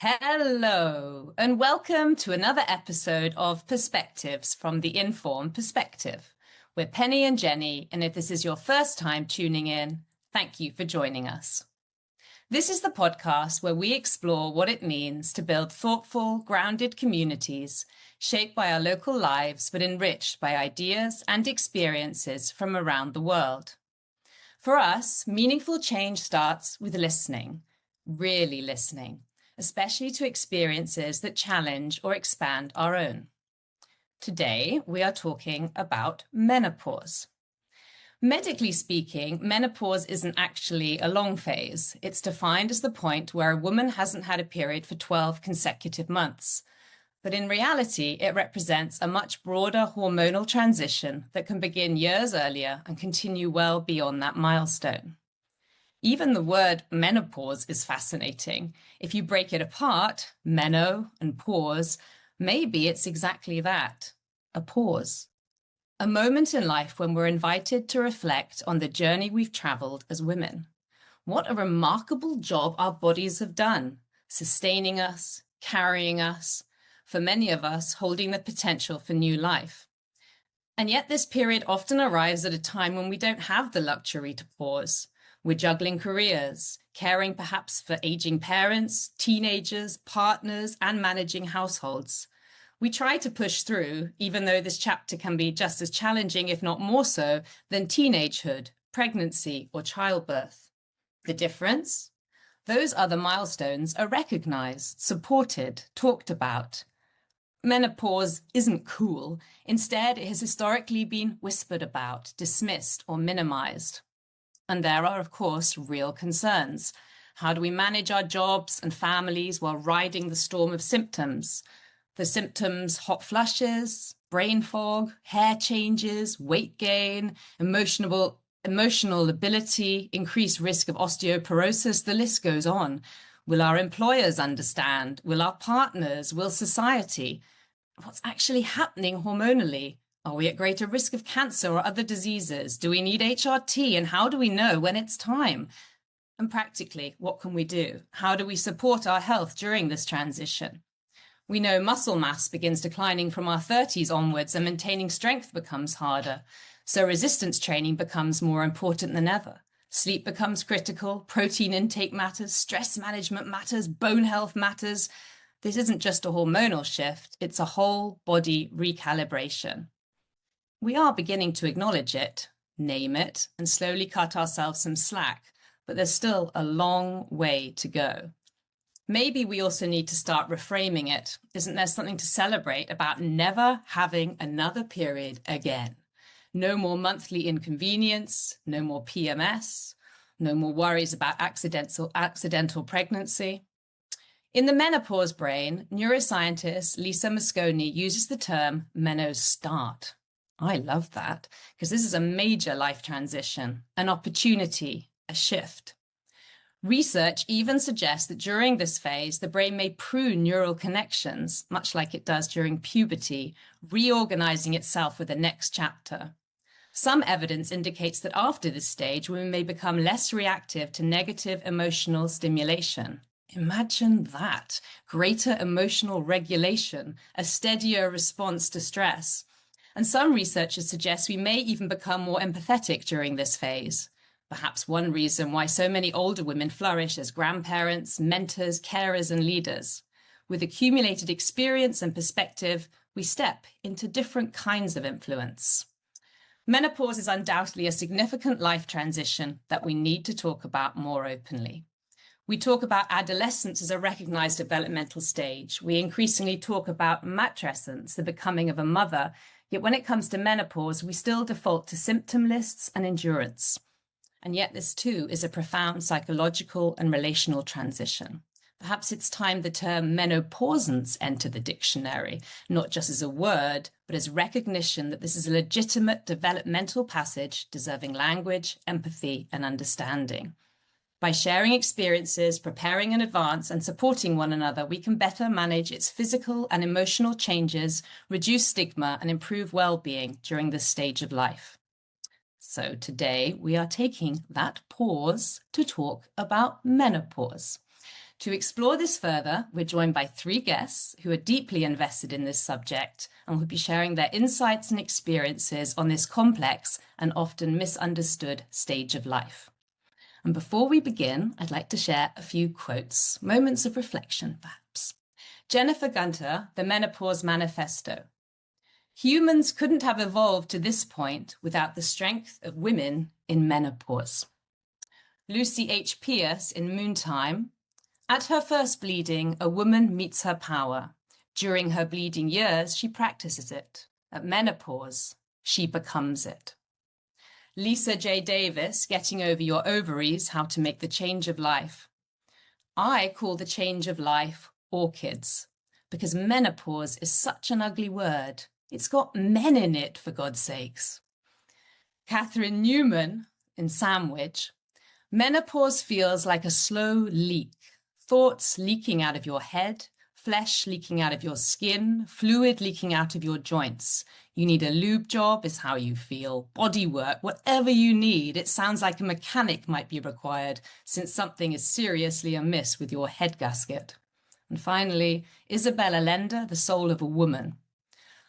Hello, and welcome to another episode of Perspectives from the Informed Perspective. We're Penny and Jenny, and if this is your first time tuning in, thank you for joining us. This is the podcast where we explore what it means to build thoughtful, grounded communities shaped by our local lives, but enriched by ideas and experiences from around the world. For us, meaningful change starts with listening, really listening, especially to experiences that challenge or expand our own. Today, we are talking about menopause. Medically speaking, menopause isn't actually a long phase. It's defined as the point where a woman hasn't had a period for 12 consecutive months. But in reality, it represents a much broader hormonal transition that can begin years earlier and continue well beyond that milestone. Even the word menopause is fascinating. If you break it apart, meno and pause, maybe it's exactly that, a pause. A moment in life when we're invited to reflect on the journey we've traveled as women. What a remarkable job our bodies have done, sustaining us, carrying us, for many of us, holding the potential for new life. And yet this period often arrives at a time when we don't have the luxury to pause. We're juggling careers, caring perhaps for aging parents, teenagers, partners, and managing households. We try to push through, even though this chapter can be just as challenging, if not more so, than teenagehood, pregnancy, or childbirth. The difference? Those other milestones are recognized, supported, talked about. Menopause isn't cool. Instead, it has historically been whispered about, dismissed, or minimized. And there are, of course, real concerns. How do we manage our jobs and families while riding the storm of symptoms? The symptoms: hot flushes, brain fog, hair changes, weight gain, emotional lability, increased risk of osteoporosis, the list goes on. Will our employers understand? Will our partners? Will society? What's actually happening hormonally? Are we at greater risk of cancer or other diseases? Do we need HRT? And how do we know when it's time? And practically, what can we do? How do we support our health during this transition? We know muscle mass begins declining from our 30s onwards and maintaining strength becomes harder. So resistance training becomes more important than ever. Sleep becomes critical, protein intake matters, stress management matters, bone health matters. This isn't just a hormonal shift, it's a whole body recalibration. We are beginning to acknowledge it, name it, and slowly cut ourselves some slack, but there's still a long way to go. Maybe we also need to start reframing it. Isn't there something to celebrate about never having another period again? No more monthly inconvenience, no more PMS, no more worries about accidental pregnancy. In the menopause brain, neuroscientist Lisa Mosconi uses the term menostart. I love that, because this is a major life transition, an opportunity, a shift. Research even suggests that during this phase, the brain may prune neural connections, much like it does during puberty, reorganizing itself for the next chapter. Some evidence indicates that after this stage, women may become less reactive to negative emotional stimulation. Imagine that, greater emotional regulation, a steadier response to stress. And some researchers suggest we may even become more empathetic during this phase. Perhaps one reason why so many older women flourish as grandparents, mentors, carers, and leaders. With accumulated experience and perspective, we step into different kinds of influence. Menopause is undoubtedly a significant life transition that we need to talk about more openly. We talk about adolescence as a recognized developmental stage. We increasingly talk about matrescence, the becoming of a mother. Yet when it comes to menopause, we still default to symptom lists and endurance. And yet this too is a profound psychological and relational transition. Perhaps it's time the term menopausance enter the dictionary, not just as a word, but as recognition that this is a legitimate developmental passage deserving language, empathy, and understanding. By sharing experiences, preparing in advance, and supporting one another, we can better manage its physical and emotional changes, reduce stigma, and improve well-being during this stage of life. So today we are taking that pause to talk about menopause. To explore this further, we're joined by three guests who are deeply invested in this subject and will be sharing their insights and experiences on this complex and often misunderstood stage of life. And before we begin, I'd like to share a few quotes, moments of reflection, perhaps. Jennifer Gunter, The Menopause Manifesto. Humans couldn't have evolved to this point without the strength of women in menopause. Lucy H. Pierce in Moontime. At her first bleeding, a woman meets her power. During her bleeding years, she practices it. At menopause, she becomes it. Lisa J. Davis, Getting Over Your Ovaries, How to Make the Change of Life. I call the change of life orchids, because menopause is such an ugly word. It's got men in it, for God's sakes. Catherine Newman in Sandwich. Menopause feels like a slow leak. Thoughts leaking out of your head, flesh leaking out of your skin, fluid leaking out of your joints. You need a lube job is how you feel. Body work, whatever you need. It sounds like a mechanic might be required since something is seriously amiss with your head gasket. And finally, Isabella Lender, The Soul of a Woman.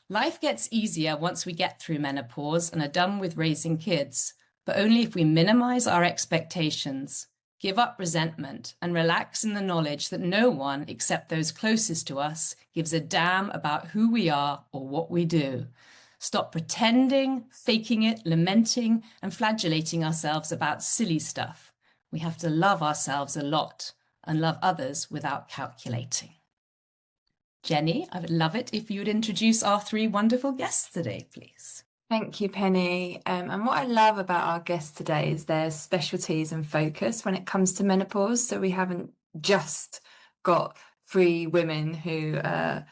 Life gets easier once we get through menopause and are done with raising kids, but only if we minimize our expectations, give up resentment, and relax in the knowledge that no one except those closest to us gives a damn about who we are or what we do. Stop pretending, faking it, lamenting, and flagellating ourselves about silly stuff. We have to love ourselves a lot and love others without calculating. Jenny, I would love it if you would introduce our three wonderful guests today, please. Thank you, Penny. And what I love about our guests today is their specialties and focus when it comes to menopause. So we haven't just got three women who are,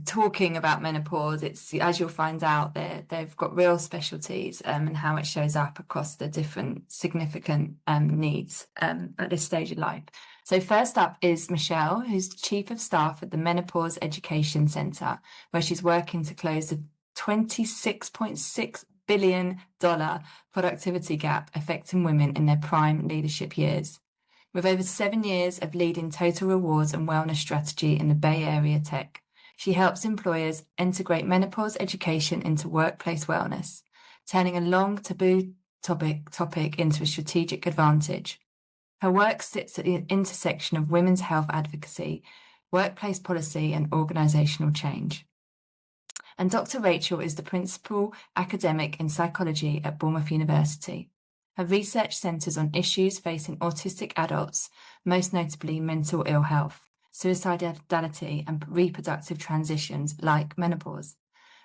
talking about menopause. It's, as you'll find out, they've got real specialties and how it shows up across the different significant needs at this stage of life. So first up is Michelle, who's Chief of Staff at the Menopause Education Centre, where she's working to close the $26.6 billion productivity gap affecting women in their prime leadership years. With over 7 years of leading total rewards and wellness strategy in the Bay Area tech, she helps employers integrate menopause education into workplace wellness, turning a long taboo topic into a strategic advantage. Her work sits at the intersection of women's health advocacy, workplace policy, and organisational change. And Dr. Rachel is the principal academic in psychology at Bournemouth University. Her research centres on issues facing autistic adults, most notably mental ill health, suicidality, and reproductive transitions like menopause.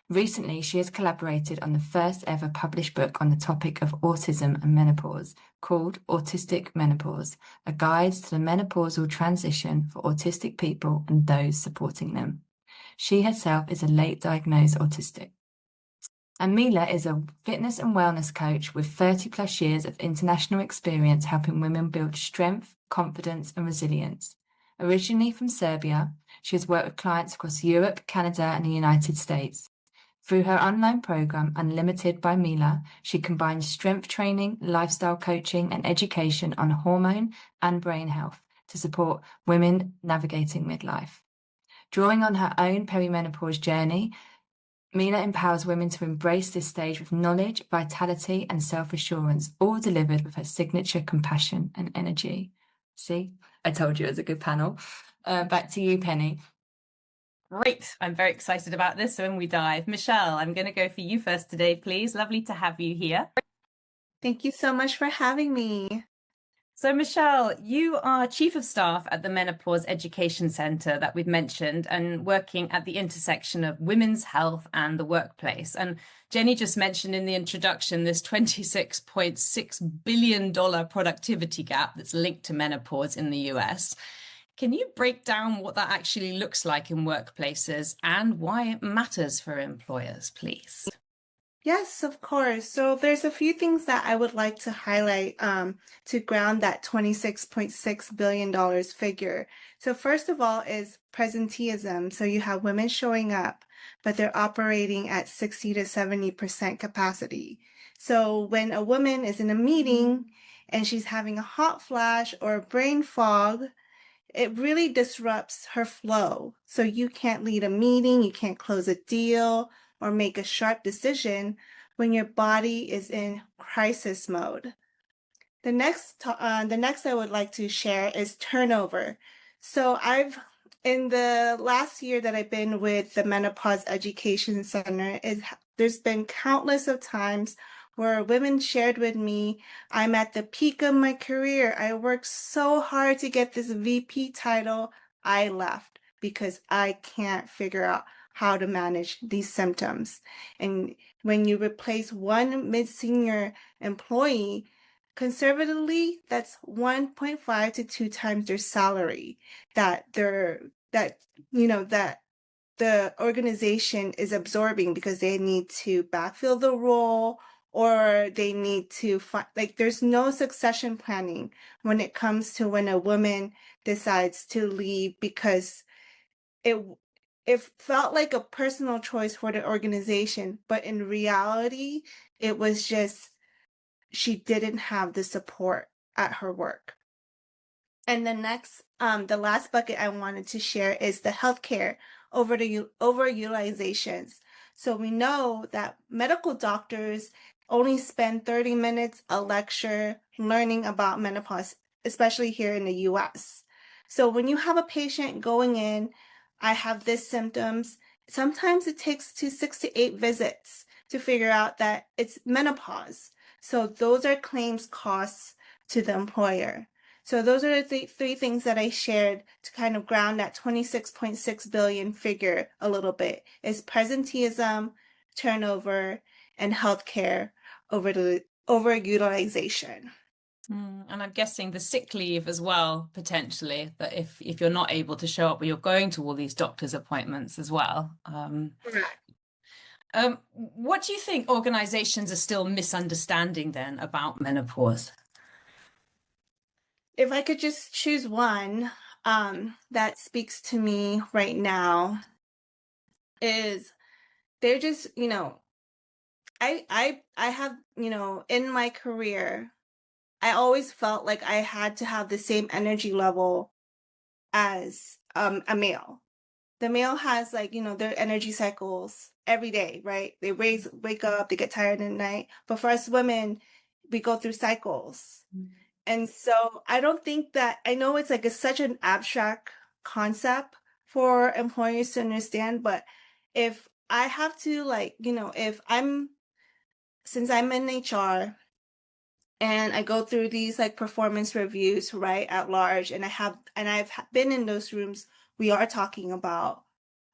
Recently, she has collaborated on the first ever published book on the topic of autism and menopause, called Autistic Menopause, a guide to the menopausal transition for autistic people and those supporting them. She herself is a late diagnosed autistic. And Mila is a fitness and wellness coach with 30 plus years of international experience helping women build strength, confidence, and resilience. Originally from Serbia, she has worked with clients across Europe, Canada, and the United States. Through her online program, Unlimited by Mila, she combines strength training, lifestyle coaching, and education on hormone and brain health to support women navigating midlife. Drawing on her own perimenopause journey, Mila empowers women to embrace this stage with knowledge, vitality, and self-assurance, all delivered with her signature compassion and energy. See, I told you it was a good panel. Back to you, Penny. Great. I'm very excited about this. So when we dive, Michelle, I'm going to go for you first today, please. Lovely to have you here. Thank you so much for having me. So Michelle, you are Chief of Staff at the Menopause Education Centre that we've mentioned and working at the intersection of women's health and the workplace. And Jenny just mentioned in the introduction this $26.6 billion productivity gap that's linked to menopause in the US. Can you break down what that actually looks like in workplaces and why it matters for employers, please? Yes, of course. So there's a few things that I would like to highlight to ground that $26.6 billion figure. So first of all is presenteeism. So you have women showing up, but they're operating at 60 to 70% capacity. So when a woman is in a meeting and she's having a hot flash or a brain fog, it really disrupts her flow. So you can't lead a meeting, you can't close a deal or make a sharp decision when your body is in crisis mode. The next I would like to share is turnover. So in the last year that I've been with the Menopause Education Center, there's been countless of times where women shared with me, I'm at the peak of my career. I worked so hard to get this VP title. I left because I can't figure out how to manage these symptoms. And when you replace one mid-senior employee, conservatively, that's 1.5 to 2 times their salary that the organization is absorbing because they need to backfill the role or they need to find, like, there's no succession planning when it comes to when a woman decides to leave, because it felt like a personal choice for the organization, but in reality, it was just she didn't have the support at her work. And the last bucket I wanted to share is the healthcare overutilizations. So we know that medical doctors only spend 30 minutes a lecture learning about menopause, especially here in the US. So when you have a patient going in, I have this symptoms, sometimes it takes 6 to 8 visits to figure out that it's menopause. So those are claims costs to the employer. So those are the three things that I shared to kind of ground that 26.6 billion figure a little bit, is presenteeism, turnover, and healthcare overutilization. And I'm guessing the sick leave as well, potentially, that if you're not able to show up or you're going to all these doctor's appointments as well. Correct. What do you think organizations are still misunderstanding then about menopause? If I could just choose one that speaks to me right now, is they're just, I have, in my career, I always felt like I had to have the same energy level as a male. The male has, like, their energy cycles every day, right? They wake up, they get tired at night. But for us women, we go through cycles. And so I don't think that, I know it's like such an abstract concept for employers to understand, but if I have to, like, since I'm in HR and I go through these like performance reviews, right, at large, and I've been in those rooms, we are talking about,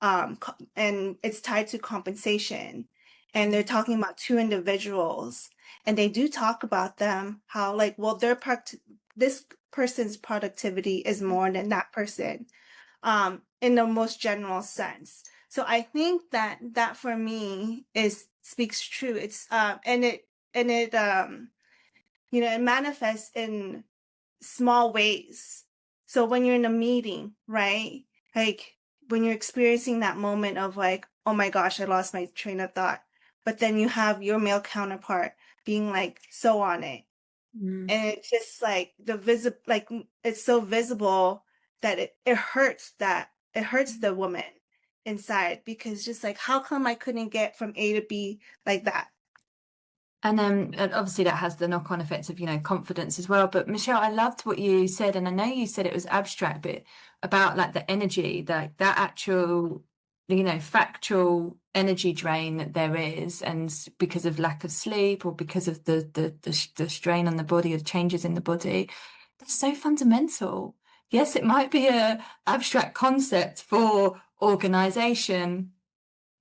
and it's tied to compensation, and they're talking about two individuals, and they do talk about them, how, like, well, this person's productivity is more than that person, in the most general sense. So I think that for me speaks true. It's it manifests in small ways. So when you're in a meeting, right? Like when you're experiencing that moment of like, oh my gosh, I lost my train of thought. But then you have your male counterpart being like so on it. And it's just like it's so visible that it hurts the woman inside, because just like, how come I couldn't get from A to B like that? And obviously that has the knock-on effects of, confidence as well. But Michelle, I loved what you said, and I know you said it was abstract, but about like the energy, that actual, factual energy drain that there is, and because of lack of sleep or because of the strain on the body or changes in the body, that's so fundamental. Yes, it might be a abstract concept for organization,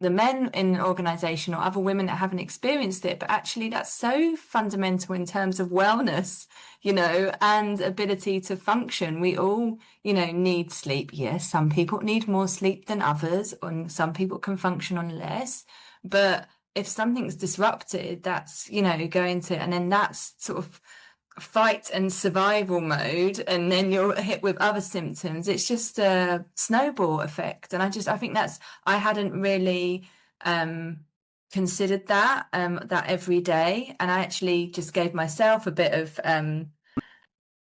the men in an organization or other women that haven't experienced it, but actually that's so fundamental in terms of wellness, and ability to function. We all, need sleep. Yes, some people need more sleep than others, and some people can function on less. But if something's disrupted, that's, going to, and then that's sort of fight and survival mode, and then you're hit with other symptoms. It's just a snowball effect, and I think I hadn't really considered that every day, and I actually just gave myself a bit of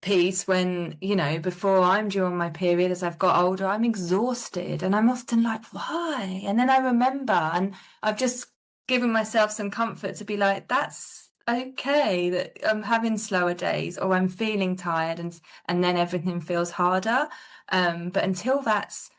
piece when, you know, before I'm due on my period, as I've got older, I'm exhausted and I'm often like, why? And then I remember, and I've just given myself some comfort to be like, that's okay that I'm having slower days or I'm feeling tired, and then everything feels harder. But until that's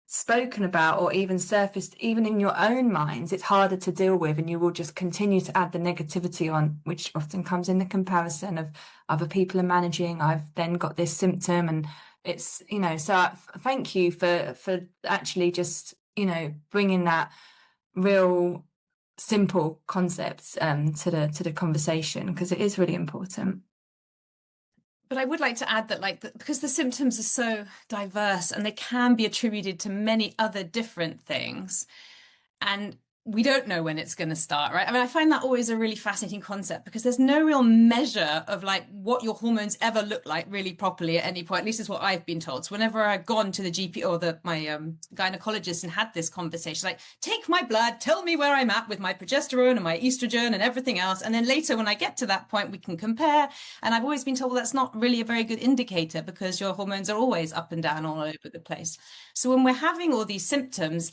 spoken about or even surfaced even in your own minds, it's harder to deal with, and you will just continue to add the negativity on, which often comes in the comparison of other people are managing, I've then got this symptom. And it's, you know, so thank you for actually just, you know, bringing that real simple concepts to the conversation, because it is really important. But I would like to add that, like, because the symptoms are so diverse and they can be attributed to many other different things, and we don't know when it's going to start, right? I mean, I find that always a really fascinating concept, because there's no real measure of like what your hormones ever look like really properly at any point. At least is what I've been told. So whenever I've gone to the GP or my gynecologist and had this conversation, like, take my blood, tell me where I'm at with my progesterone and my estrogen and everything else, and then later when I get to that point, we can compare. And I've always been told, well, that's not really a very good indicator, because your hormones are always up and down all over the place. So when we're having all these symptoms,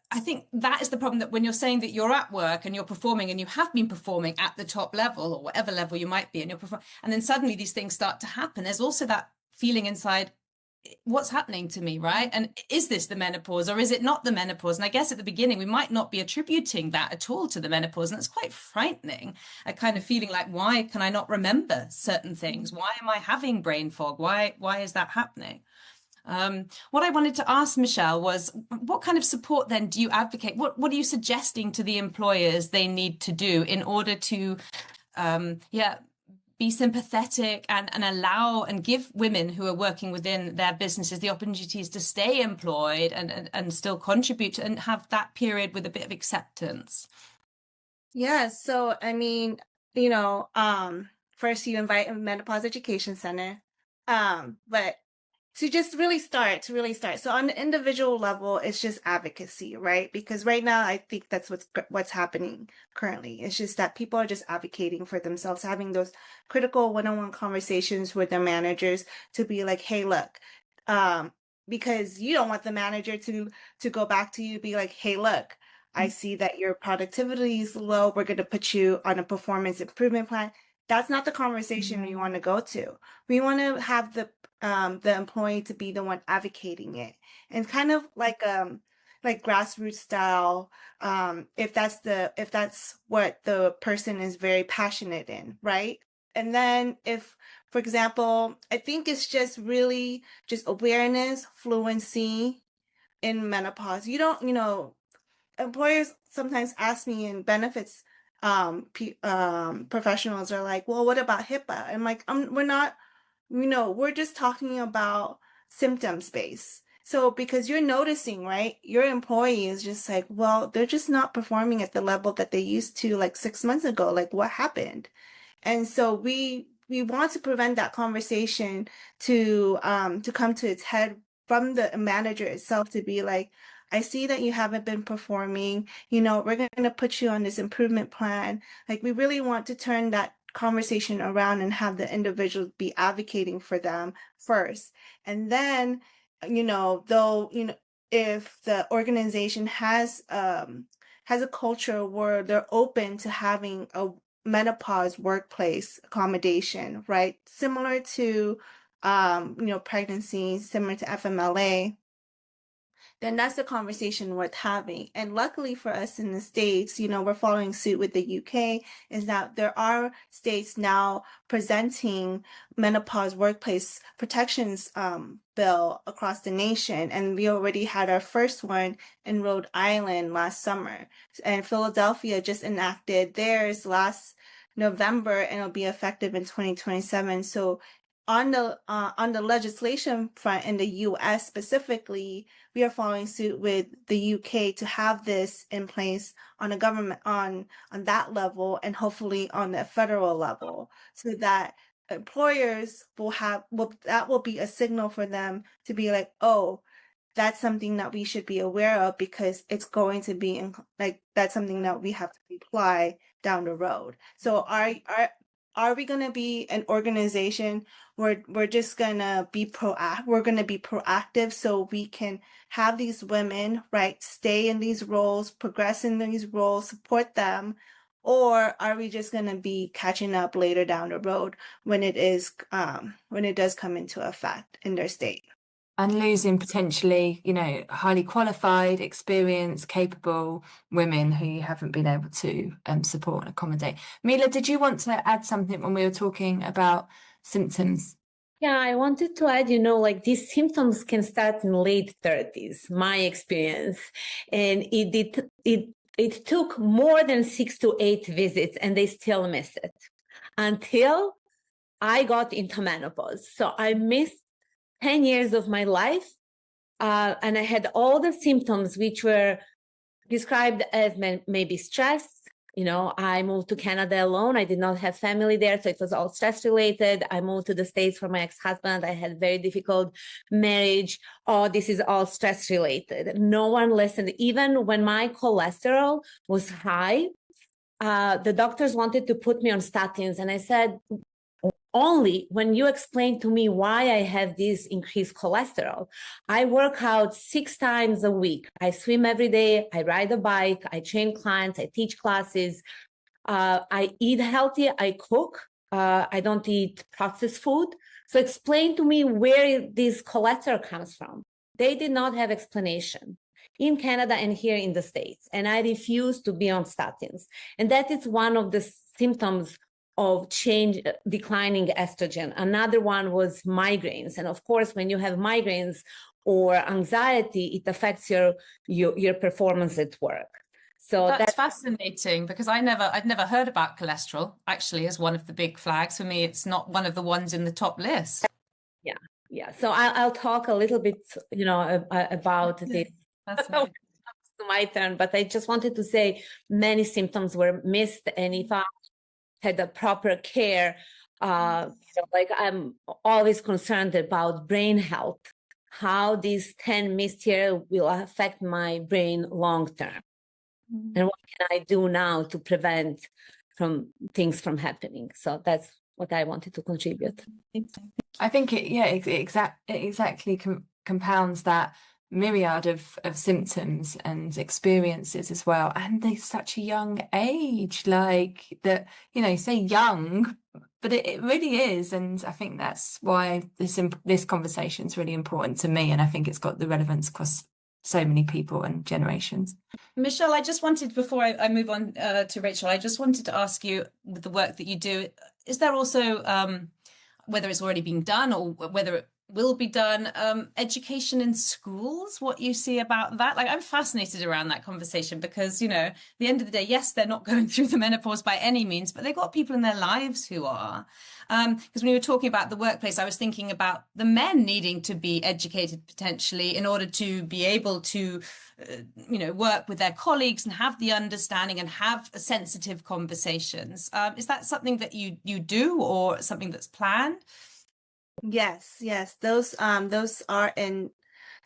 I think that is the problem, that when you're saying that you're at work and you're performing and you have been performing at the top level or whatever level you might be, and and then suddenly these things start to happen, there's also that feeling inside, what's happening to me, right? And is this the menopause or is it not the menopause? And I guess at the beginning we might not be attributing that at all to the menopause, and it's quite frightening, a kind of feeling like, why can I not remember certain things? Why am I having brain fog? Why is that happening? What I wanted to ask Michelle was, what kind of support then do you advocate? What are you suggesting to the employers they need to do in order to, be sympathetic and allow and give women who are working within their businesses the opportunities to stay employed and still contribute and have that period with a bit of acceptance? Yeah, so I mean, first you invite a menopause education center. But to really start. So on the individual level, it's just advocacy, right? Because right now, I think that's what's happening currently. It's just that people are just advocating for themselves, having those critical one-on-one conversations with their managers to be like, hey, look, because you don't want the manager to go back to you, be like, hey, look, I see that your productivity is low. We're going to put you on a performance improvement plan. That's not the conversation we want to go to. We want to have the employee to be the one advocating it, and kind of like grassroots style, if that's what the person is very passionate in, right? And then if, for example, I think it's just really just awareness, fluency in menopause. Employers sometimes ask me in benefits, professionals are like, well, what about HIPAA? I'm like, we're not, we're just talking about symptoms based. So because you're noticing, right, your employee is just like, well, they're just not performing at the level that they used to like 6 months ago. Like, what happened? And so we want to prevent that conversation to come to its head from the manager itself, to be like, I see that you haven't been performing, we're going to put you on this improvement plan. Like, we really want to turn that conversation around and have the individual be advocating for them first. And then, if the organization has a culture where they're open to having a menopause workplace accommodation, right? Similar to, pregnancy, similar to FMLA, then that's the conversation worth having. And luckily for us in the States, we're following suit with the UK, is that there are states now presenting menopause workplace protections bill across the nation. And we already had our first one in Rhode Island last summer. And Philadelphia just enacted theirs last November, and it'll be effective in 2027. So on the legislation front in the US specifically, we are following suit with the UK to have this in place on a government on that level, and hopefully on the federal level, so that employers that will be a signal for them to be like, oh, that's something that we should be aware of, because it's going to be like, that's something that we have to apply down the road. So are we going to be an organization where we're just going to be proactive so we can have these women, right, stay in these roles, progress in these roles, support them? Or are we just going to be catching up later down the road when it does come into effect in their state? And losing potentially, highly qualified, experienced, capable women who you haven't been able to support and accommodate. Mila, did you want to add something when we were talking about symptoms? Yeah, I wanted to add, like these symptoms can start in late 30s, my experience. And it took more than 6 to 8 visits and they still miss it until I got into menopause. So I missed 10 years of my life. And I had all the symptoms which were described as maybe stress. I moved to Canada alone. I did not have family there, so it was all stress related. I moved to the States for my ex-husband. I had very difficult marriage. Oh, this is all stress related. No one listened. Even when my cholesterol was high, the doctors wanted to put me on statins. And I said, only when you explain to me why I have this increased cholesterol. I work out 6 times a week. I swim every day. I ride a bike. I train clients. I teach classes. I eat healthy. I cook. I don't eat processed food. So explain to me where this cholesterol comes from. They did not have explanation in Canada and here in the States. And I refuse to be on statins. And that is one of the symptoms of declining estrogen. Another one was migraines. And of course, when you have migraines or anxiety, it affects your performance at work. So that's fascinating, because I'd never heard about cholesterol actually as one of the big flags. For me, it's not one of the ones in the top list. Yeah. So I'll talk a little bit, about this. That's my turn, but I just wanted to say many symptoms were missed, and if I had the proper care, like I'm always concerned about brain health, how these 10 missed years will affect my brain long term. And what can I do now to prevent things from happening? So that's what I wanted to contribute. I think it exactly compounds that myriad of symptoms and experiences as well, and they're such a young age, like that, say young, but it really is. And I think that's why this conversation is really important to me, and I think it's got the relevance across so many people and generations. Michelle, I just wanted, before I move on to Rachel, I just wanted to ask you, with the work that you do, is there also, whether it's already been done or whether it will be done, education in schools, what you see about that? Like, I'm fascinated around that conversation because, at the end of the day, yes, they're not going through the menopause by any means, but they've got people in their lives who are. Because when we were talking about the workplace, I was thinking about the men needing to be educated potentially in order to be able to, work with their colleagues and have the understanding and have sensitive conversations. Is that something that you do, or something that's planned? Yes. Those are in.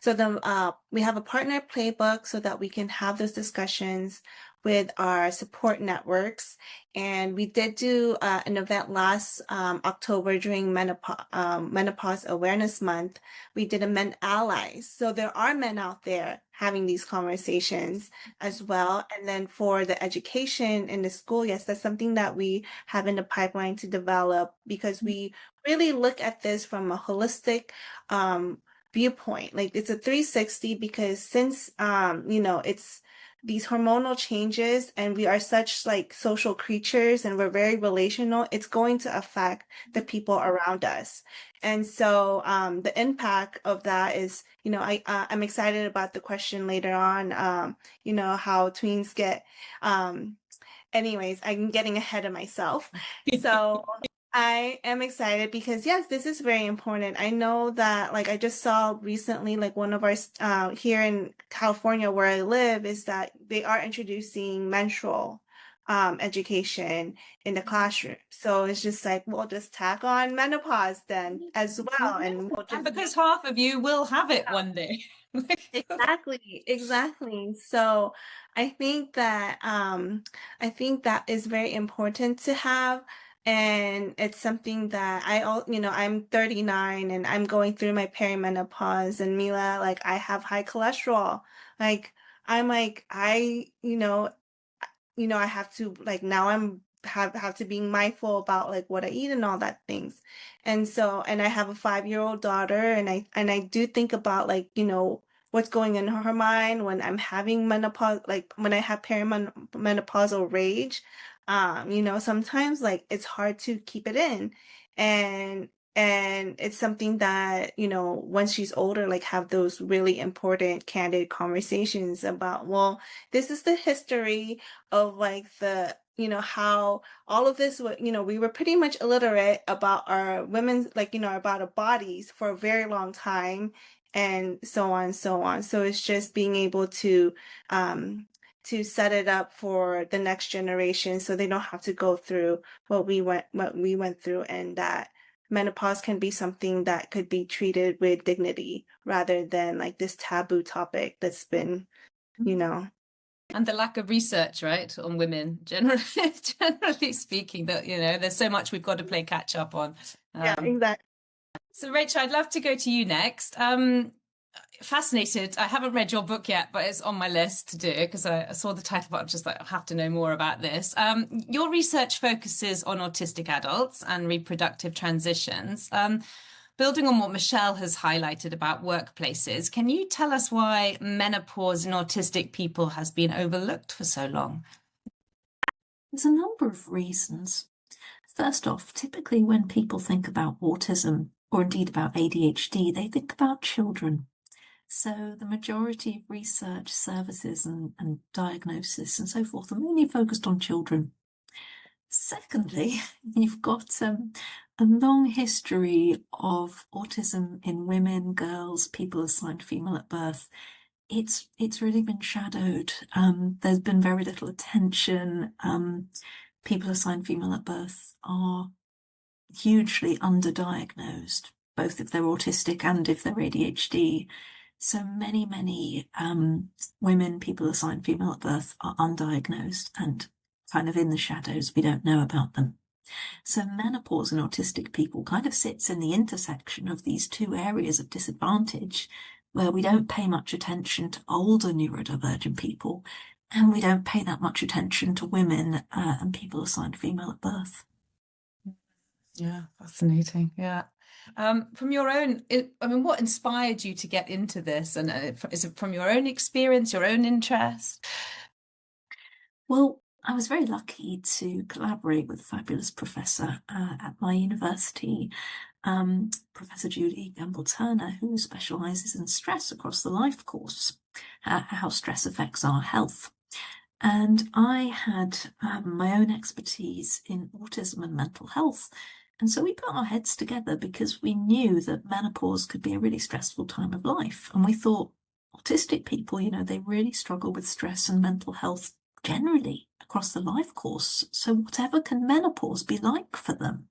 So we have a partner playbook so that we can have those discussions with our support networks. And we did do an event last October during Menopause Awareness Month. We did a Men Allies. So there are men out there having these conversations as well. And then for the education in the school, yes, that's something that we have in the pipeline to develop, because we really look at this from a holistic viewpoint. Like, it's a 360, because since it's these hormonal changes and we are such like social creatures and we're very relational, it's going to affect the people around us. And so the impact of that is, I'm excited about the question later on, how tweens get, anyways, I'm getting ahead of myself. So I am excited because, yes, this is very important. I know that, like, I just saw recently, like, one of our, here in California where I live, is that they are introducing menstrual education in the classroom. So it's just like, we'll just tack on menopause then as well. And we'll just, because half of you will have it one day. Exactly. So I think that is very important to have And it's something that I'm 39 and I'm going through my perimenopause, and Mila, like, I have high cholesterol. Like, I'm like, I have to, like, now have to be mindful about like what I eat and all that things. And so, and I have a 5-year-old daughter, and I do think about, like, what's going in her mind when I'm having menopause, like when I have perimenopausal rage. Sometimes, like, it's hard to keep it in. And it's something that, once she's older, like, have those really important, candid conversations about, well, this is the history of, like, how all of this, we were pretty much illiterate about our women's, like, about our bodies for a very long time, and so on and so on. So it's just being able to set it up for the next generation, so they don't have to go through what we went through, and that menopause can be something that could be treated with dignity rather than like this taboo topic that's been, And the lack of research, right, on women, generally speaking, that, there's so much we've got to play catch up on. Yeah, exactly. So, Rachel, I'd love to go to you next. Fascinated. I haven't read your book yet, but it's on my list to do because I saw the title, but I'm just like, I have to know more about this. Your research focuses on autistic adults and reproductive transitions. Building on what Michelle has highlighted about workplaces, can you tell us why menopause in autistic people has been overlooked for so long? There's a number of reasons. First off, typically when people think about autism, or indeed about ADHD, they think about children. So the majority of research services and diagnosis and so forth are mainly focused on children. Secondly, you've got a long history of autism in women, girls, people assigned female at birth. It's really been shadowed. There's been very little attention. People assigned female at birth are hugely underdiagnosed, both if they're autistic and if they're ADHD. So many women, people assigned female at birth, are undiagnosed and kind of in the shadows. We don't know about them. So menopause in autistic people kind of sits in the intersection of these two areas of disadvantage, where we don't pay much attention to older neurodivergent people, and we don't pay that much attention to women and people assigned female at birth. Yeah, fascinating. Yeah. From your own, what inspired you to get into this? And is it from your own experience, your own interest? Well, I was very lucky to collaborate with a fabulous professor at my university, Professor Julie Gamble-Turner, who specialises in stress across the life course, how stress affects our health. And I had my own expertise in autism and mental health. And so we put our heads together because we knew that menopause could be a really stressful time of life. And we thought autistic people, they really struggle with stress and mental health generally across the life course. So whatever can menopause be like for them?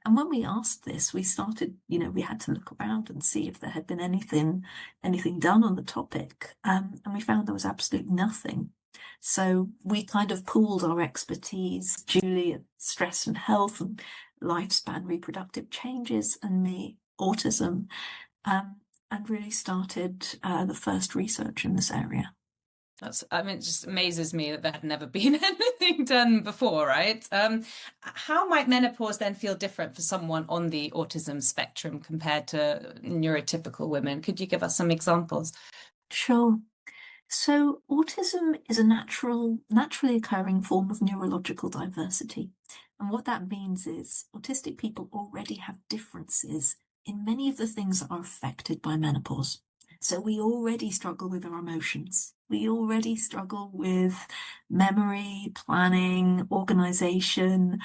And when we asked this, we started, we had to look around and see if there had been anything done on the topic. And we found there was absolutely nothing. So we kind of pooled our expertise, Julie at stress and health and lifespan reproductive changes, and me autism, and really started the first research in this area. It just amazes me that there had never been anything done before, right? How might menopause then feel different for someone on the autism spectrum compared to neurotypical women? Could you give us some examples? Sure. So autism is a naturally occurring form of neurological diversity. And what that means is autistic people already have differences in many of the things that are affected by menopause. So we already struggle with our emotions. We already struggle with memory, planning, organization.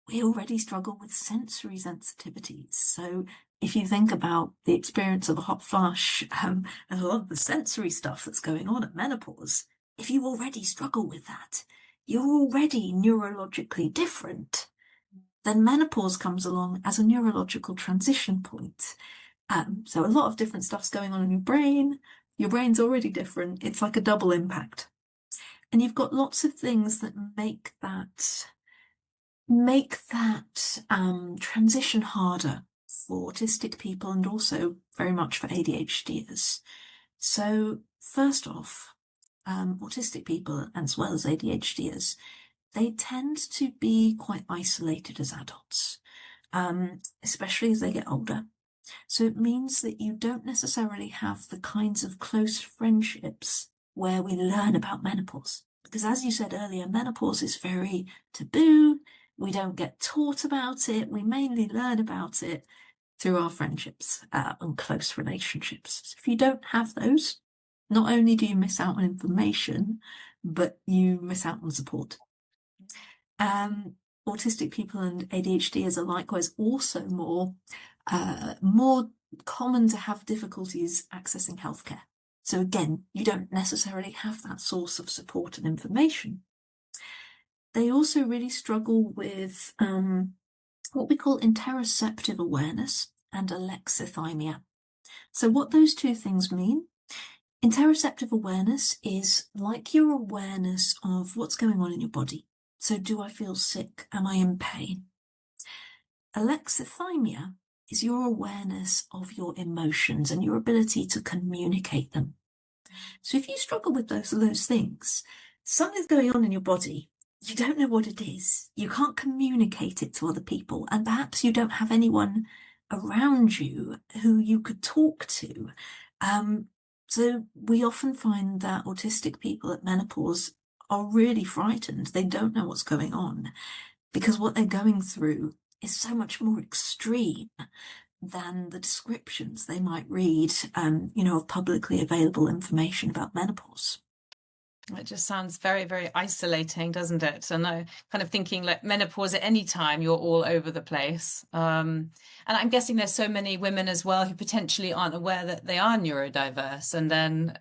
We already struggle with sensory sensitivities. So if you think about the experience of a hot flush and a lot of the sensory stuff that's going on at menopause, if you already struggle with that, you're already neurologically different. Then menopause comes along as a neurological transition point. So a lot of different stuff's going on in your brain. Your brain's already different. It's like a double impact. And you've got lots of things that make that make that transition harder for autistic people and also very much for ADHDers. So first off, autistic people as well as ADHDers, they tend to be quite isolated as adults, especially as they get older. So it means that you don't necessarily have the kinds of close friendships where we learn about menopause. Because as you said earlier, menopause is very taboo. We don't get taught about it. We mainly learn about it through our friendships and close relationships. So if you don't have those, not only do you miss out on information, but you miss out on support. Autistic people and ADHDers are likewise also more common to have difficulties accessing healthcare. So again, you don't necessarily have that source of support and information. They also really struggle with what we call interoceptive awareness and alexithymia. So what those two things mean: interoceptive awareness is like your awareness of what's going on in your body. So do I feel sick? Am I in pain? Alexithymia is your awareness of your emotions and your ability to communicate them. So if you struggle with those things, something's going on in your body, you don't know what it is, you can't communicate it to other people, and perhaps you don't have anyone around you who you could talk to. So we often find that autistic people at menopause are really frightened. They don't know what's going on because what they're going through is so much more extreme than the descriptions they might read, of publicly available information about menopause. It just sounds very, very isolating, doesn't it? And I kind of thinking like menopause at any time, you're all over the place. And I'm guessing there's so many women as well who potentially aren't aware that they are neurodiverse, and then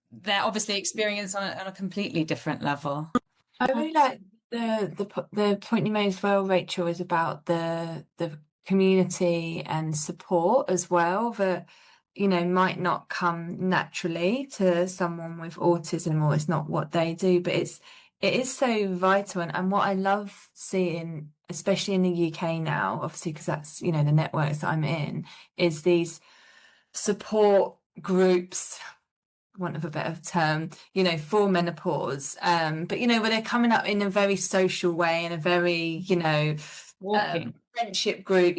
they're obviously experienced on a completely different level. I really like the point you made as well, Rachel, is about the community and support as well, that might not come naturally to someone with autism, or it's not what they do, but it is so vital. And what I love seeing, especially in the UK now, obviously because that's the networks that I'm in, is these support groups, want of a better term, for menopause, but where they're coming up in a very social way, in a very Walking. Friendship group,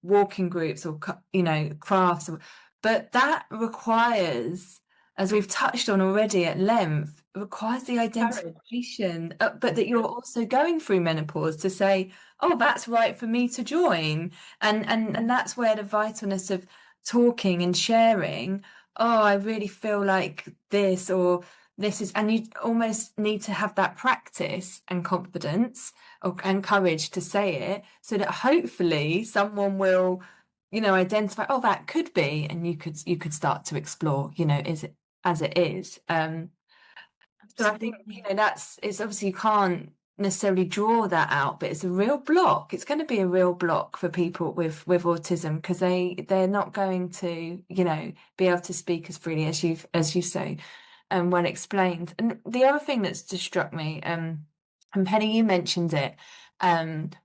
walking groups, or crafts, but that requires, as we've touched on already at length, requires the identification, but that you're also going through menopause, to say, oh, that's right for me to join, and that's where the vitalness of talking and sharing, oh, I really feel like this, or this is, and you almost need to have that practice and confidence and courage to say it, so that hopefully someone will, identify, oh, that could be, and you could start to explore, is it as it is. So I think, it's obviously, you can't necessarily draw that out, but it's a real block. It's going to be a real block for people with autism, because they're not going to, be able to speak as freely as you say, and well explained. And the other thing that's just struck me, and Penny, you mentioned it,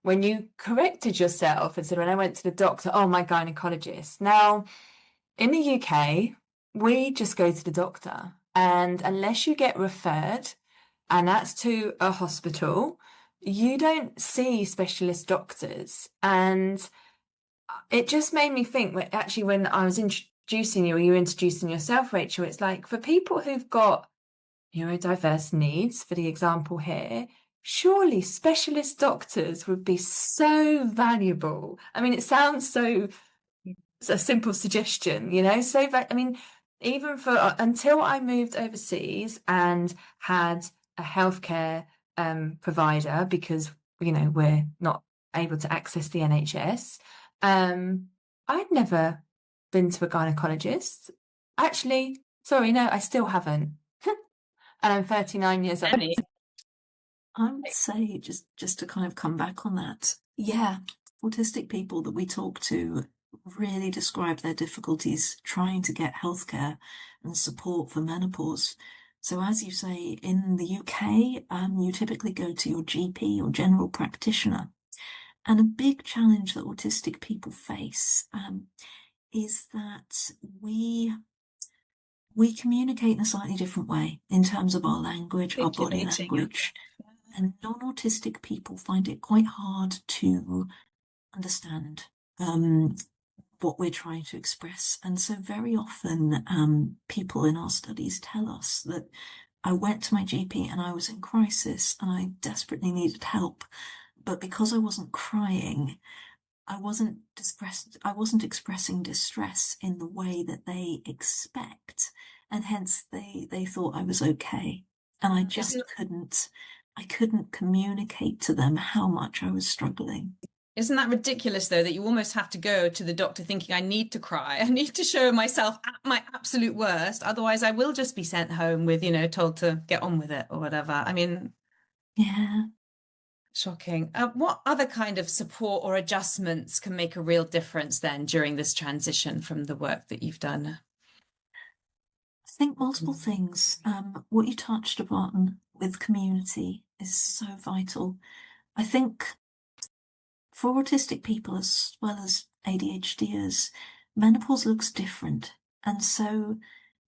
when you corrected yourself and said, when I went to the doctor, oh, my gynecologist. Now, in the UK, we just go to the doctor, and unless you get referred, and that's to a hospital, you don't see specialist doctors. And it just made me think, actually, when I was introducing you, or you were introducing yourself, Rachel, it's like, for people who've got neurodiverse needs, for the example here, surely specialist doctors would be so valuable. I mean, it sounds so a simple suggestion, so I mean, even for until I moved overseas and had a healthcare provider, because we're not able to access the NHS, I'd never been to a gynecologist. Actually, sorry, no, I still haven't. And I'm 39 years old. I would say, just to kind of come back on that, autistic people that we talk to really describe their difficulties trying to get healthcare and support for menopause. So as you say, in the UK, you typically go to your GP or general practitioner. And a big challenge that autistic people face is that we communicate in a slightly different way in terms of our language, our body language. And non-autistic people find it quite hard to understand what we're trying to express. And so very often people in our studies tell us that I went to my GP and I was in crisis and I desperately needed help. But because I wasn't crying, I wasn't expressing distress in the way that they expect. And hence they thought I was okay. And I just couldn't communicate to them how much I was struggling. Isn't that ridiculous, though, that you almost have to go to the doctor thinking, I need to cry, I need to show myself at my absolute worst, otherwise I will just be sent home with, told to get on with it or whatever. I mean, yeah. Shocking. What other kind of support or adjustments can make a real difference then during this transition from the work that you've done? I think multiple things. What you touched upon with community is so vital. I think for autistic people as well as ADHDers, menopause looks different. And so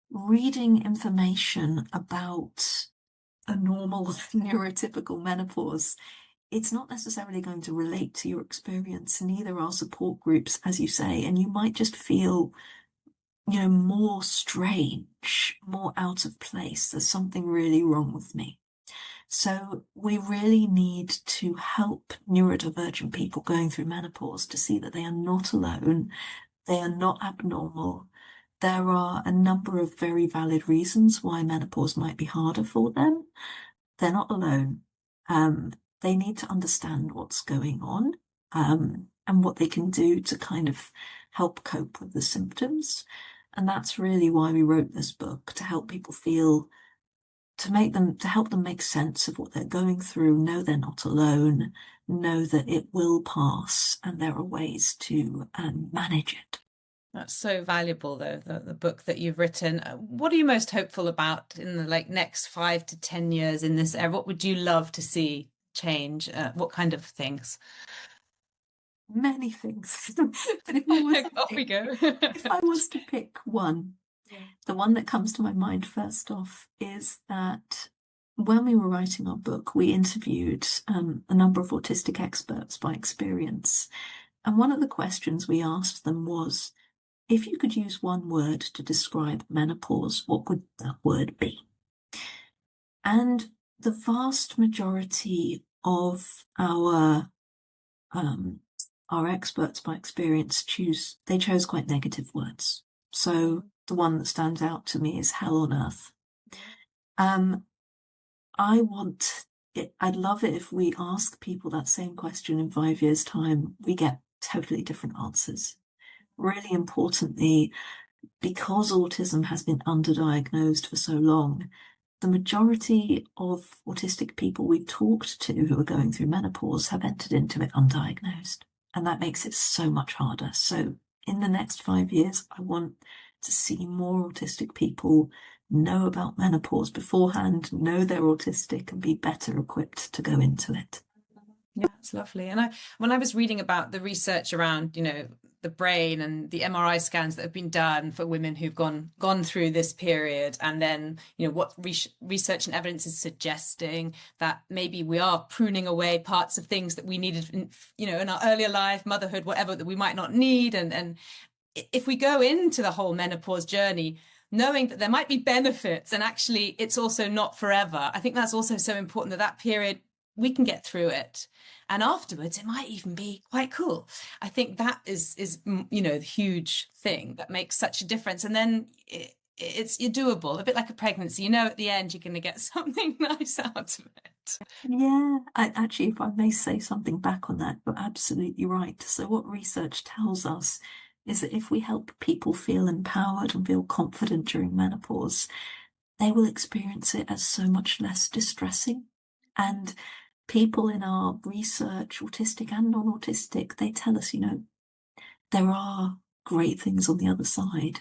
reading information about a normal neurotypical menopause, it's not necessarily going to relate to your experience, neither are support groups, as you say, and you might just feel, more strange, more out of place. There's something really wrong with me. So we really need to help neurodivergent people going through menopause to see that they are not alone, they are not abnormal. There are a number of very valid reasons why menopause might be harder for them. They're not alone. They need to understand what's going on and what they can do to kind of help cope with the symptoms. And that's really why we wrote this book, to help people feel, to help them make sense of what they're going through, know they're not alone, know that it will pass, and there are ways to manage it. That's so valuable, though, the book that you've written. What are you most hopeful about in the next 5 to 10 years in this area? What would you love to see change? What kind of things? Many things. But if I was to pick one, the one that comes to my mind first off is that when we were writing our book, we interviewed a number of autistic experts by experience. And one of the questions we asked them was, if you could use one word to describe menopause, what would that word be? And the vast majority of our experts by experience chose quite negative words. So the one that stands out to me is hell on earth. I'd love it if we ask people that same question in 5 years' time, we get totally different answers. Really importantly, because autism has been underdiagnosed for so long, the majority of autistic people we've talked to who are going through menopause have entered into it undiagnosed. And that makes it so much harder. So in the next 5 years, I want to see more autistic people know about menopause beforehand, know they're autistic, and be better equipped to go into it. Yeah, it's lovely. And when I was reading about the research around, the brain and the MRI scans that have been done for women who've gone through this period, and then, what research and evidence is suggesting that maybe we are pruning away parts of things that we needed in our earlier life, motherhood, whatever, that we might not need. And if we go into the whole menopause journey knowing that there might be benefits and actually it's also not forever, I think that's also so important, that period we can get through it, and afterwards it might even be quite cool. I think that is the huge thing that makes such a difference. And then you're doable, a bit like a pregnancy. At the end you're going to get something nice out of it. Yeah, actually, if I may say something back on that, you're absolutely right. So what research tells us is that if we help people feel empowered and feel confident during menopause, they will experience it as so much less distressing. And people in our research, autistic and non-autistic, they tell us, there are great things on the other side.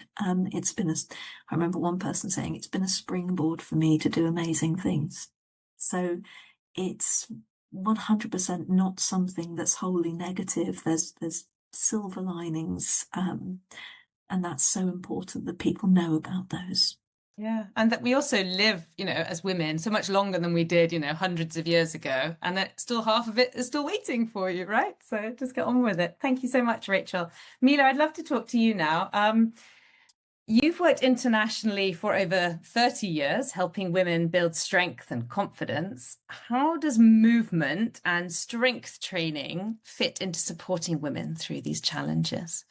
It's been I remember one person saying, it's been a springboard for me to do amazing things. So it's 100% not something that's wholly negative. There's silver linings, and that's so important that people know about those. Yeah, and that we also live, as women, so much longer than we did, hundreds of years ago, and that still half of it is still waiting for you, right? So just get on with it. Thank you so much, Rachel. Mila, I'd love to talk to you now. You've worked internationally for over 30 years, helping women build strength and confidence. How does movement and strength training fit into supporting women through these challenges?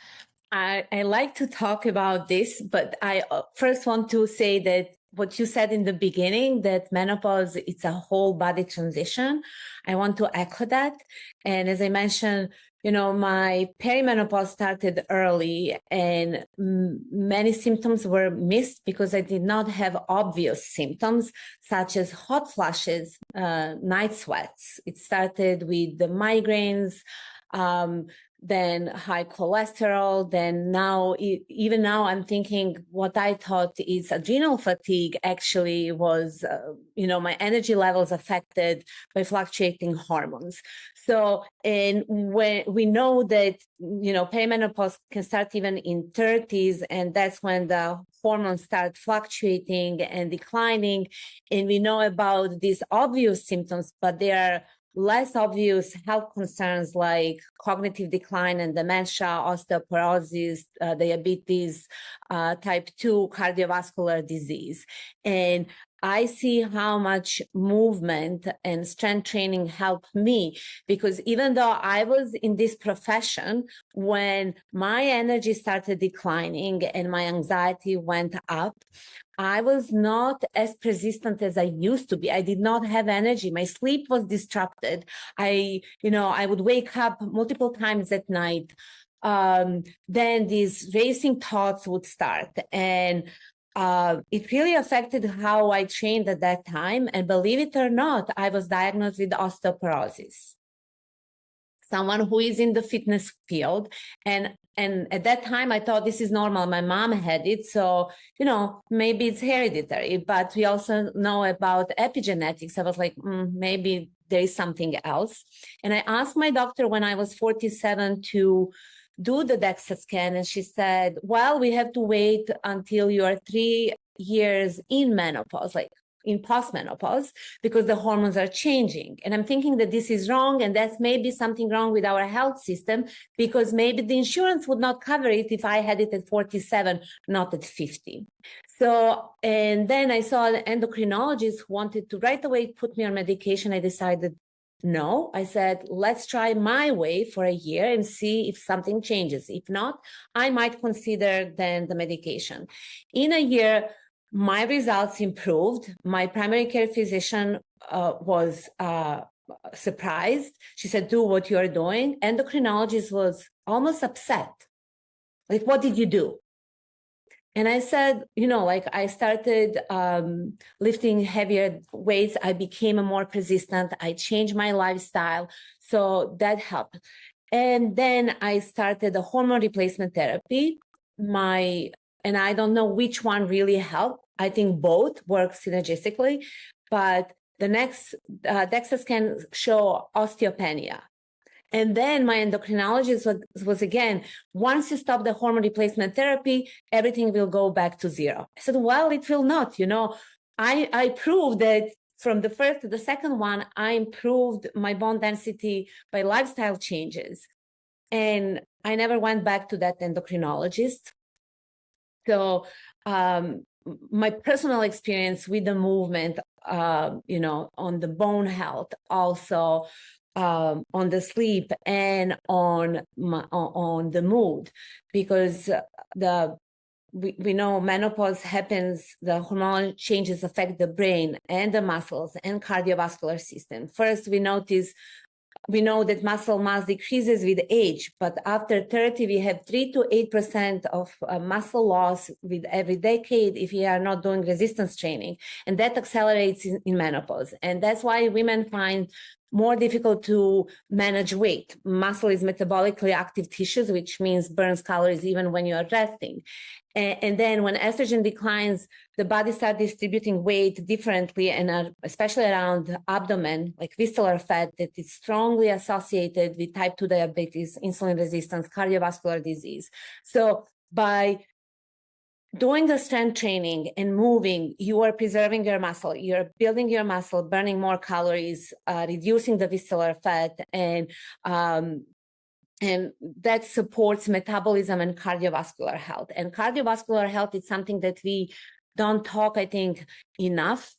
I like to talk about this, but I first want to say that what you said in the beginning, that menopause, it's a whole body transition. I want to echo that. And as I mentioned, my perimenopause started early, and many symptoms were missed because I did not have obvious symptoms such as hot flashes, night sweats. It started with the migraines, then high cholesterol, then even now I'm thinking what I thought is adrenal fatigue actually was, my energy levels affected by fluctuating hormones. So, and when we know that, perimenopause can start even in 30s, and that's when the hormones start fluctuating and declining. And we know about these obvious symptoms, but they are less obvious health concerns like cognitive decline and dementia, osteoporosis, diabetes, type 2 cardiovascular disease. And I see how much movement and strength training helped me, because even though I was in this profession, when my energy started declining and my anxiety went up, I was not as persistent as I used to be. I did not have energy. My sleep was disrupted. I would wake up multiple times at night. Then these racing thoughts would start. And it really affected how I trained at that time. And believe it or not, I was diagnosed with osteoporosis. Someone who is in the fitness field. And at that time, I thought this is normal. My mom had it. So, maybe it's hereditary. But we also know about epigenetics. I was like, maybe there is something else. And I asked my doctor when I was 47 to do the DEXA scan. And she said, well, we have to wait until you are 3 years in menopause, like in postmenopause, because the hormones are changing. And I'm thinking that this is wrong, and that's maybe something wrong with our health system, because maybe the insurance would not cover it if I had it at 47, not at 50. So, and then I saw an endocrinologist who wanted to right away put me on medication. I decided no. I said, let's try my way for a year and see if something changes. If not, I might consider then the medication. In a year, my results improved. My primary care physician was surprised. She said, do what you're doing. Endocrinologist was almost upset. Like, what did you do? And I said, I started lifting heavier weights. I became more persistent. I changed my lifestyle. So that helped. And then I started the hormone replacement therapy. And I don't know which one really helped. I think both work synergistically. But the next DEXA scan show osteopenia. And then my endocrinologist was again, once you stop the hormone replacement therapy, everything will go back to zero. I said, well, it will not. I proved that from the first to the second one, I improved my bone density by lifestyle changes. And I never went back to that endocrinologist. So my personal experience with the movement, on the bone health, also on the sleep and on the mood, because we know menopause happens, the hormonal changes affect the brain and the muscles and cardiovascular system. First, we know that muscle mass decreases with age, but after 30, we have 3 to 8% of muscle loss with every decade if we are not doing resistance training. And that accelerates in menopause. And that's why women find more difficult to manage weight. Muscle is metabolically active tissues, which means burns calories even when you are resting. And then when estrogen declines, the body starts distributing weight differently, and especially around the abdomen, like visceral fat, that is strongly associated with type 2 diabetes, insulin resistance, cardiovascular disease. So by doing the strength training and moving, you are preserving your muscle, you're building your muscle, burning more calories, reducing the visceral fat, and that supports metabolism and cardiovascular health. And cardiovascular health is something that we don't talk, I think, enough.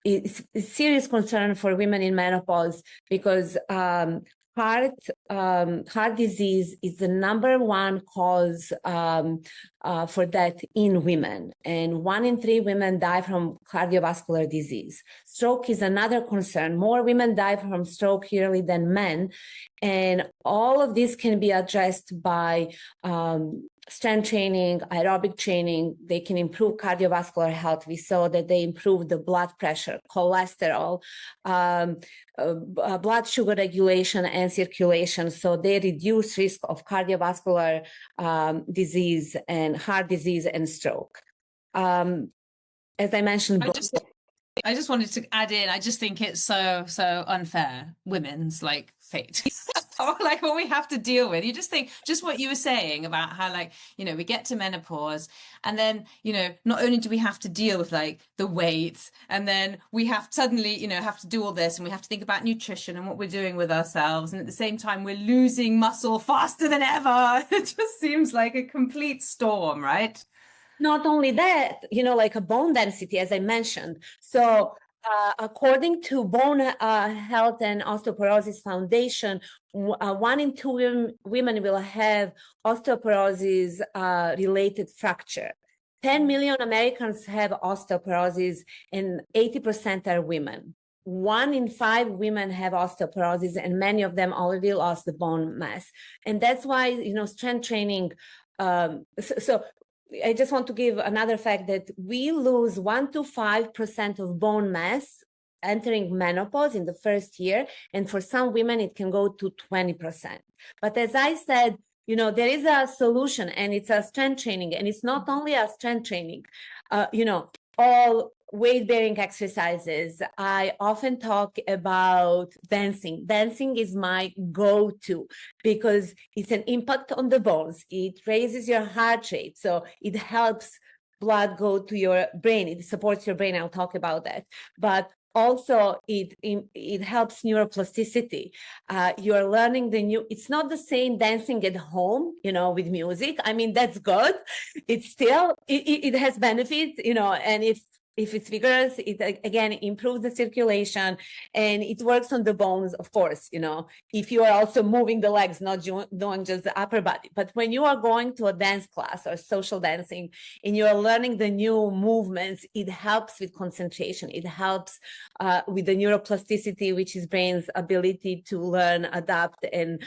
It's a serious concern for women in menopause because heart disease is the #1 cause for death in women, and 1 in 3 women die from cardiovascular disease. Stroke is another concern. More women die from stroke yearly than men, and all of this can be addressed by strength training, aerobic training. They can improve cardiovascular health. We saw that they improve the blood pressure, cholesterol, blood sugar regulation and circulation. So they reduce risk of cardiovascular disease and heart disease and stroke. As I mentioned, I just wanted to add in, I just think it's so unfair, women's like fate. Or like what we have to deal with. You just think, just what you were saying about how, like, you know, we get to menopause and then, you know, not only do we have to deal with like the weight, and then we have suddenly, you know, have to do all this, and we have to think about nutrition and what we're doing with ourselves, and at the same time we're losing muscle faster than ever. It just seems like a complete storm, right? Not only that, you know, like a bone density, as I mentioned. So according to Bone Health and Osteoporosis Foundation, 1 in 2 women will have osteoporosis related fracture. 10 million Americans have osteoporosis, and 80% are women. 1 in 5 women have osteoporosis, and many of them already lost the bone mass. And that's why, you know, strength training. So I just want to give another fact that we lose 1 to 5% of bone mass entering menopause in the first year. And for some women, it can go to 20%. But as I said, you know, there is a solution, and it's a strength training. And it's not only a strength training, you know, all weight-bearing exercises. I often talk about dancing. Dancing is my go-to because it's an impact on the bones. It raises your heart rate, so it helps blood go to your brain. It supports your brain. I'll talk about that. But also, it helps neuroplasticity. You're learning it's not the same dancing at home, you know, with music. I mean, that's good. It's still, it has benefits, you know, and if it's vigorous, it again improves the circulation, and it works on the bones, of course, you know, if you are also moving the legs, not doing just the upper body. But when you are going to a dance class or social dancing and you are learning the new movements, it helps with concentration. It helps with the neuroplasticity, which is brain's ability to learn, adapt, and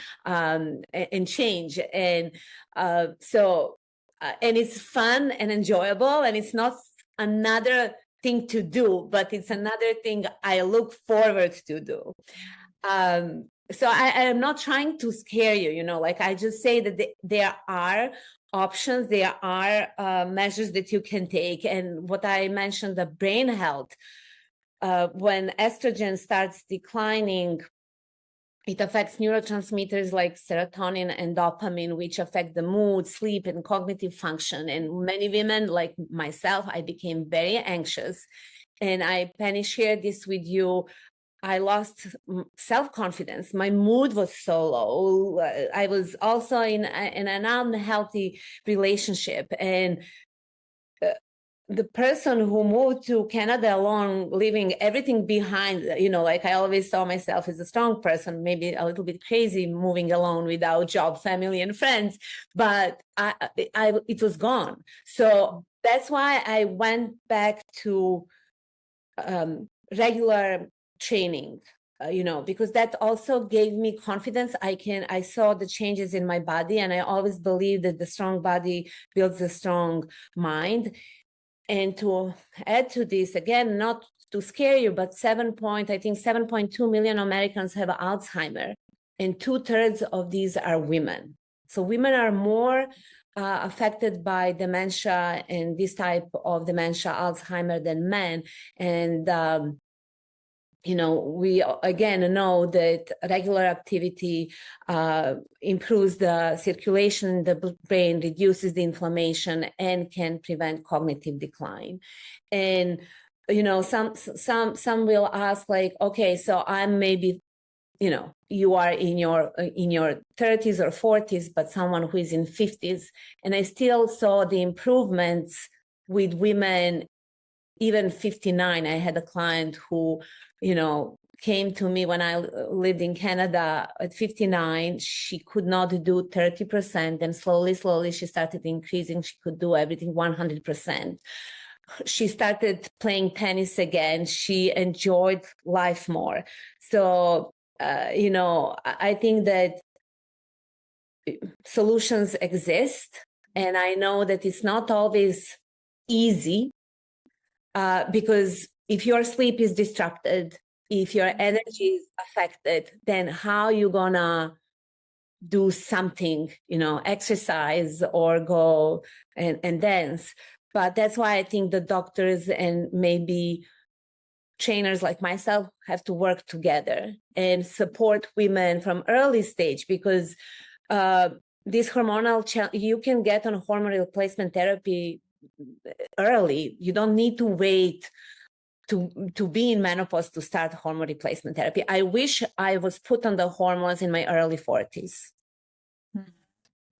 change. And and it's fun and enjoyable, and it's not another thing to do, but it's another thing I look forward to do. So I am not trying to scare you, you know, like I just say that there are options, there are measures that you can take. And what I mentioned, the brain health, when estrogen starts declining, it affects neurotransmitters like serotonin and dopamine, which affect the mood, sleep, and cognitive function. And many women, like myself, I became very anxious. And Penny, shared this with you. I lost self-confidence. My mood was so low. I was also in an unhealthy relationship. And the person who moved to Canada alone, leaving everything behind, you know, like I always saw myself as a strong person, maybe a little bit crazy moving alone without job, family, and friends, but it was gone. So that's why I went back to regular training, you know, because that also gave me confidence. I saw the changes in my body, and I always believed that the strong body builds a strong mind. And to add to this, again, not to scare you, but 7.2 million Americans have Alzheimer, and 2/3 of these are women. So women are more affected by dementia and this type of dementia, Alzheimer, than men. And we again know that regular activity improves the circulation in the brain, reduces the inflammation, and can prevent cognitive decline. And some will ask, like, okay, so I'm maybe, you are in your 30s or 40s, but someone who is in 50s, and I still saw the improvements with women even 59. I had a client who, came to me when I lived in Canada at 59. She could not do 30%, and slowly she started increasing. She could do everything 100%. She started playing tennis again. She enjoyed life more. So, I think that solutions exist, and I know that it's not always easy, because if your sleep is disrupted, if your energy is affected, then how you gonna do something, exercise or go and dance? But that's why I think the doctors and maybe trainers like myself have to work together and support women from early stage, because this hormonal you can get on hormone replacement therapy early. You don't need to wait to be in menopause to start hormone replacement therapy. I wish I was put on the hormones in my early 40s.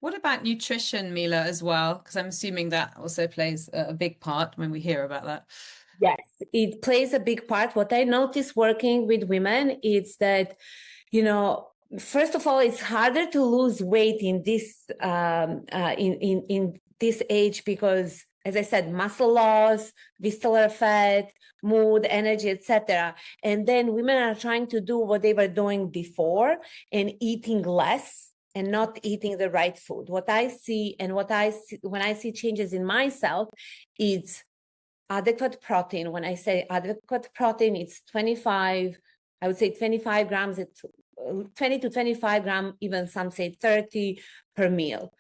What about nutrition, Mila, as well? Because I'm assuming that also plays a big part when we hear about that. Yes, it plays a big part. What I notice working with women is that, first of all, it's harder to lose weight in this in this age because, as I said, muscle loss, visceral fat, mood, energy, etc. And then women are trying to do what they were doing before and eating less and not eating the right food. What I see when I see changes in myself, it's adequate protein. When I say adequate protein, it's 25 grams, it's 20 to 25 grams, even some say 30 per meal.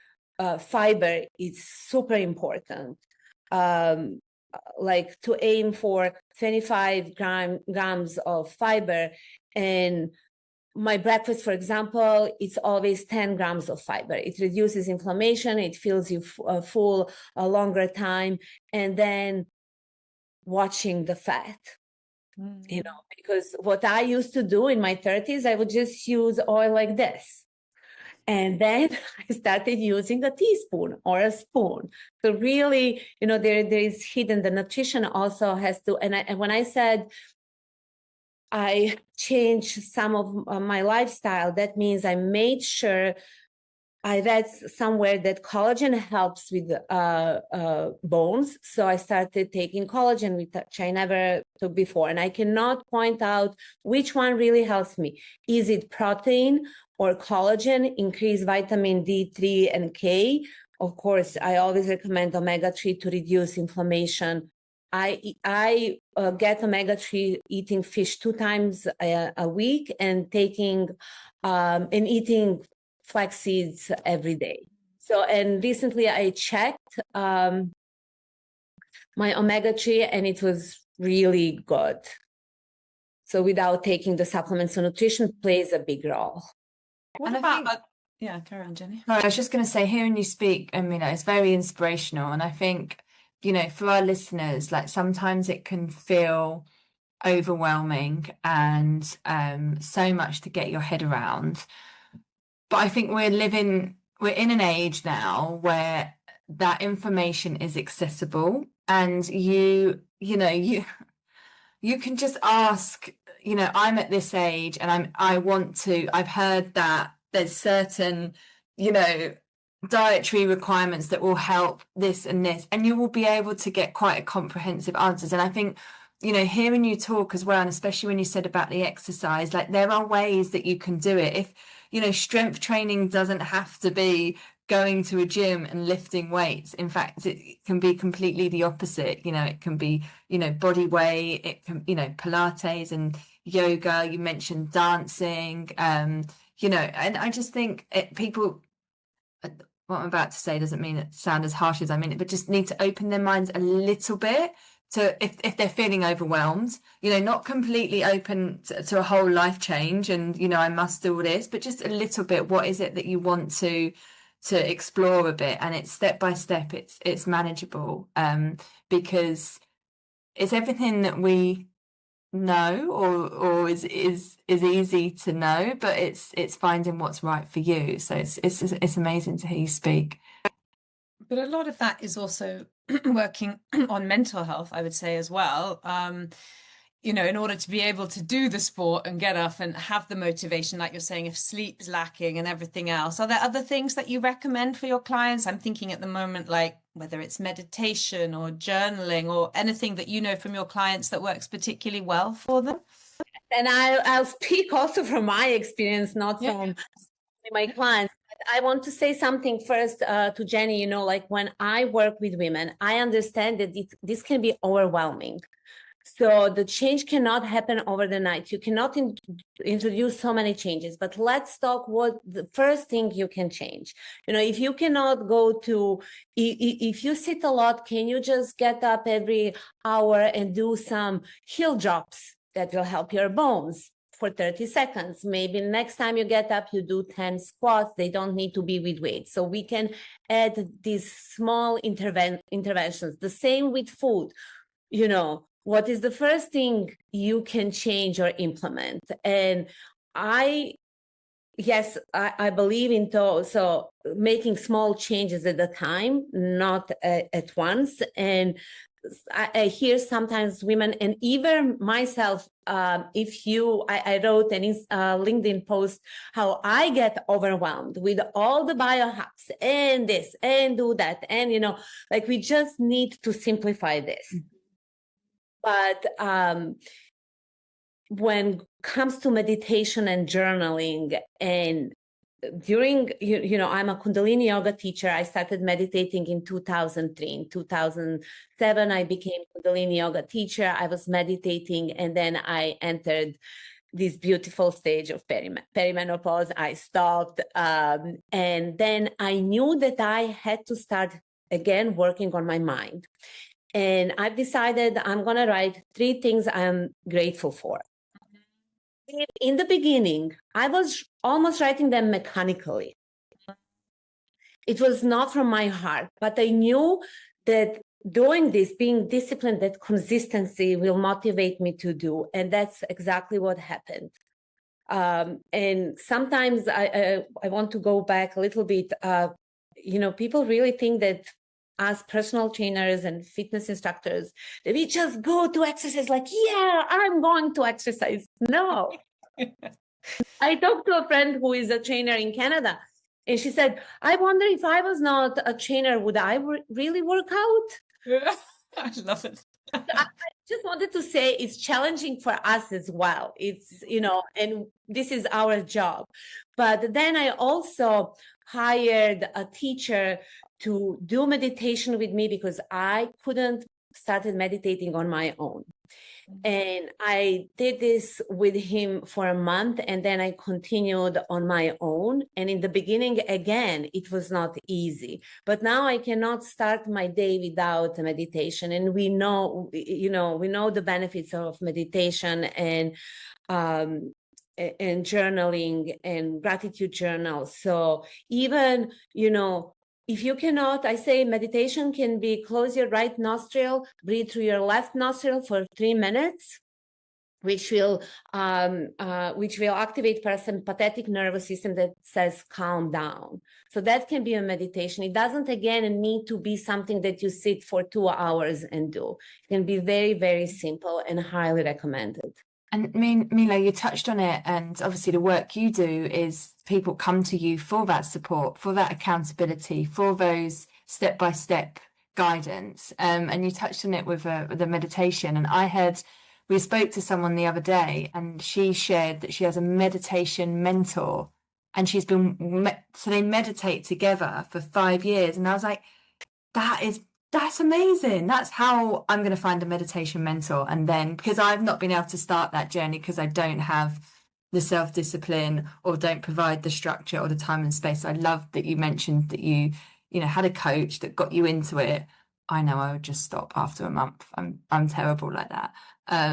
Fiber is super important. Like to aim for 25 grams of fiber. And my breakfast, for example, it's always 10 grams of fiber. It reduces inflammation. It fills you full a longer time. And then watching the fat, because what I used to do in my 30s, I would just use oil like this. And then I started using a teaspoon or a spoon. So really, there is hidden, the nutrition also has to, and when I said I changed some of my lifestyle, that means I made sure, I read somewhere that collagen helps with bones. So I started taking collagen, which I never took before. And I cannot point out which one really helps me. Is it protein or collagen? Increase vitamin D3 and K. Of course, I always recommend omega-3 to reduce inflammation. I get omega-3 eating fish 2 times a week and taking and eating flax seeds every day. So, and recently I checked my omega-3 and it was really good. So without taking the supplements, so nutrition plays a big role. What about, yeah, carry on, Jenny. No, I was just going to say, hearing you speak, it's very inspirational. And I think, for our listeners, like sometimes it can feel overwhelming and so much to get your head around. But I think we're in an age now where that information is accessible, and you can just ask, I'm at this age and I've heard that there's certain, dietary requirements that will help this and this, and you will be able to get quite a comprehensive answers. And I think, hearing you talk as well, and especially when you said about the exercise, like there are ways that you can do it. If strength training doesn't have to be going to a gym and lifting weights. In fact, it can be completely the opposite. You know, it can be, you know, body weight, it can, you know, Pilates and yoga. You mentioned dancing, you know, and I just think people, what I'm about to say doesn't mean it sound as harsh as I mean it, but just need to open their minds a little bit to, if they're feeling overwhelmed, you know, not completely open to a whole life change and, you know, I must do all this, but just a little bit. What is it that you want to explore a bit? And it's step by step, it's manageable, because it's everything that we know or is easy to know, but it's finding what's right for you. So it's amazing to hear you speak. But a lot of that is also working on mental health, I would say, as well. You know, in order to be able to do the sport and get up and have the motivation, like you're saying, if sleep's lacking and everything else, are there other things that you recommend for your clients? I'm thinking at the moment, like whether it's meditation or journaling or anything that you know from your clients that works particularly well for them. And I'll speak also from my experience, not from my clients. I want to say something first to Jenny. You know, like when I work with women, I understand that this can be overwhelming. So the change cannot happen over the night. You cannot introduce so many changes, but let's talk what the first thing you can change. You know, if you cannot go to, if you sit a lot, can you just get up every hour and do some heel drops that will help your bones for 30 seconds? Maybe next time you get up, you do 10 squats. They don't need to be with weight. So we can add these small interventions. The same with food. You know, what is the first thing you can change or implement? And I believe in so making small changes at a time, not at once. And I hear sometimes women, and even myself, I wrote an LinkedIn post how I get overwhelmed with all the biohacks and this and do that. And, you know, like we just need to simplify this. But when it comes to meditation and journaling, and during, you know, I'm a Kundalini yoga teacher. I started meditating in 2003. In 2007, I became Kundalini yoga teacher. I was meditating, and then I entered this beautiful stage of perimenopause. I stopped. And then I knew that I had to start again working on my mind. And I've decided I'm going to write 3 things I'm grateful for. In the beginning, I was almost writing them mechanically. It was not from my heart, but I knew that doing this, being disciplined, that consistency will motivate me to do. And that's exactly what happened. And sometimes I want to go back a little bit. You know, people really think that as personal trainers and fitness instructors, that we just go to exercise like, yeah, I'm going to exercise. No. I talked to a friend who is a trainer in Canada, and she said, I wonder if I was not a trainer, would I really work out? I love it. I just wanted to say it's challenging for us as well. It's, you know, and this is our job. But then I also hired a teacher to do meditation with me because I couldn't started meditating on my own. And I did this with him for a month, and then I continued on my own. And in the beginning, again, it was not easy. But now I cannot start my day without a meditation. And we know, you know, we know the benefits of meditation and journaling and gratitude journals. So even, you know, if you cannot, I say meditation can be close your right nostril, breathe through your left nostril for 3 minutes, which will activate parasympathetic nervous system that says calm down. So that can be a meditation. It doesn't, again, need to be something that you sit for 2 hours and do. It can be very, very simple and highly recommended. And Mila, you touched on it, and obviously the work you do is people come to you for that support, for that accountability, for those step-by-step guidance. And you touched on it with the meditation. And we spoke to someone the other day, and she shared that she has a meditation mentor, and she's been, so they meditate together for 5 years. And I was like, that's amazing. That's how I'm going to find a meditation mentor. And then, because I've not been able to start that journey because I don't have the self-discipline or don't provide the structure or the time and space. I love that you mentioned that you had a coach that got you into it. I know I would just stop after a month. I'm terrible like that.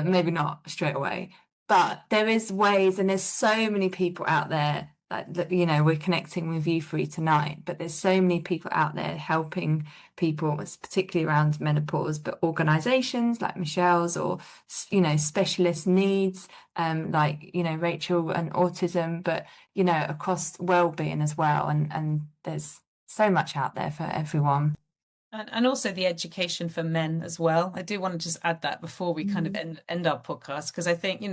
Maybe not straight away, but there is ways, and there's so many people out there that we're connecting with you three tonight, but there's so many people out there helping people, particularly around menopause, but organizations like Michelle's, or specialist needs like Rachel and autism, but across well-being as well, and there's so much out there for everyone. And also the education for men as well. I do want to just add that before we kind of end our podcast, because I think,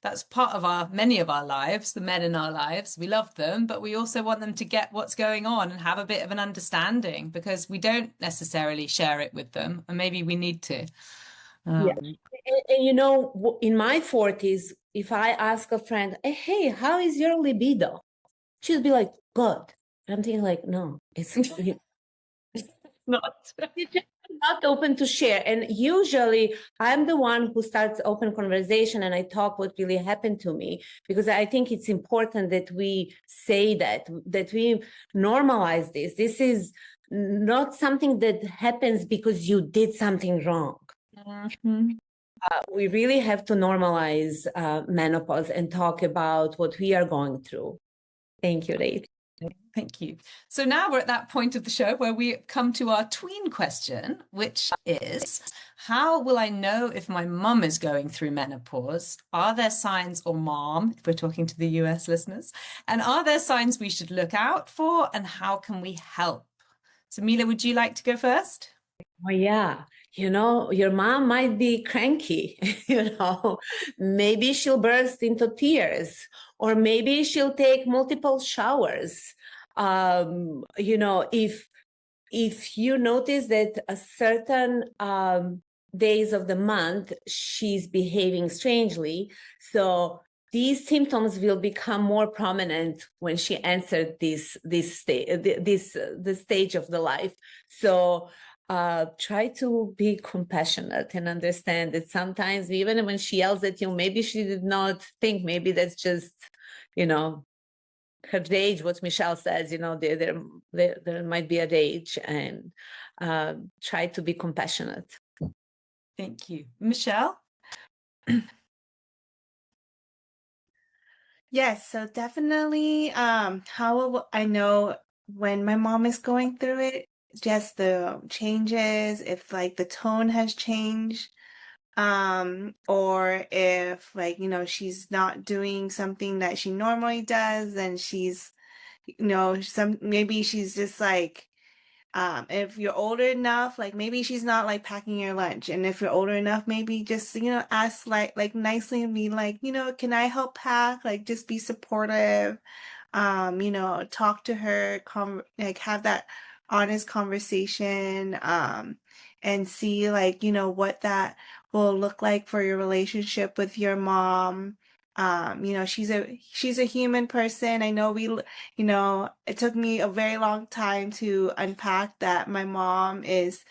that's part of many of our lives, the men in our lives. We love them, but we also want them to get what's going on and have a bit of an understanding, because we don't necessarily share it with them, and maybe we need to. Yeah. And in my 40s, if I ask a friend, hey, how is your libido? She'll be like, good. And I'm thinking like, no, it's not open to share. And usually I'm the one who starts open conversation, and I talk what really happened to me, because I think it's important that we say that we normalize this. This is not something that happens because you did something wrong. Mm-hmm. We really have to normalize menopause and talk about what we are going through. Thank you, Rachel. Thank you. So now we're at that point of the show where we come to our tween question, which is, how will I know if my mum is going through menopause? Are there signs, or mom, if we're talking to the US listeners, and are there signs we should look out for, and how can we help? So Mila, would you like to go first? Oh, yeah. Your mom might be cranky, maybe she'll burst into tears, or maybe she'll take multiple showers. If you notice that a certain days of the month she's behaving strangely, so these symptoms will become more prominent when she entered this stage of the life. So try to be compassionate and understand that sometimes, even when she yells at you, maybe she did not think, maybe that's just, her rage, what Michelle says, there might be a rage, and try to be compassionate. Thank you. Michelle? Yes, so definitely how I know when my mom is going through it, just the changes, if like the tone has changed, or if she's not doing something that she normally does, and she's maybe she's just like if you're older enough, like maybe she's not like packing your lunch, and if you're older enough, maybe just ask like nicely and be like, can I help pack? Like just be supportive, talk to her, have that honest conversation, and see what that will look like for your relationship with your mom. She's a human person. I know it took me a very long time to unpack that my mom is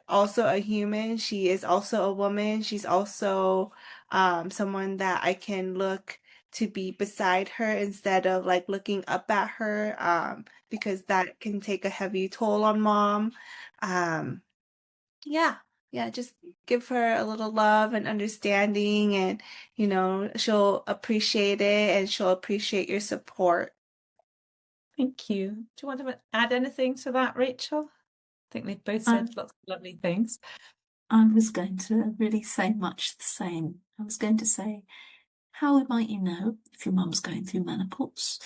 also a human. She is also a woman. She's also someone that I can look to be beside her instead of like looking up at her, because that can take a heavy toll on mom. Yeah, just give her a little love and understanding, and she'll appreciate it, and she'll appreciate your support. Thank you. Do you want to add anything to that, Rachel? I think they've both said lots of lovely things. I was going to really say much the same. I was going to say, how might you know if your mum's going through menopause?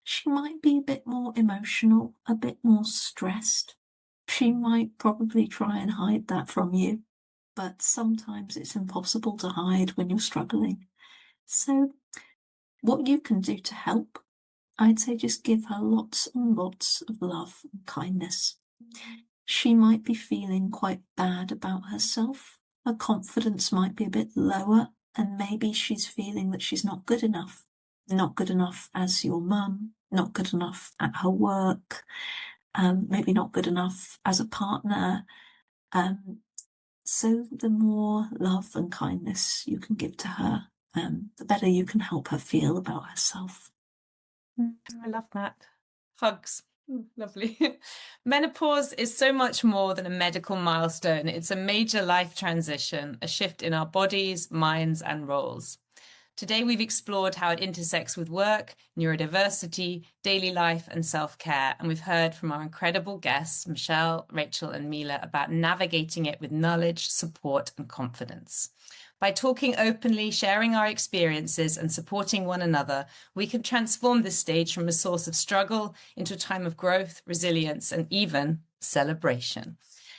She might be a bit more emotional, a bit more stressed. She might probably try and hide that from you, but sometimes it's impossible to hide when you're struggling. So what you can do to help, I'd say just give her lots and lots of love and kindness. She might be feeling quite bad about herself. Her confidence might be a bit lower, and maybe she's feeling that she's not good enough. Not good enough as your mum, not good enough at her work, maybe not good enough as a partner. So the more love and kindness you can give to her, the better you can help her feel about herself. I love that. Hugs. Lovely. Menopause is so much more than a medical milestone. It's a major life transition, a shift in our bodies, minds, and roles. Today, we've explored how it intersects with work, neurodiversity, daily life, and self-care. And we've heard from our incredible guests, Michelle, Rachel, and Mila, about navigating it with knowledge, support, and confidence. By talking openly, sharing our experiences, and supporting one another, we can transform this stage from a source of struggle into a time of growth, resilience, and even celebration.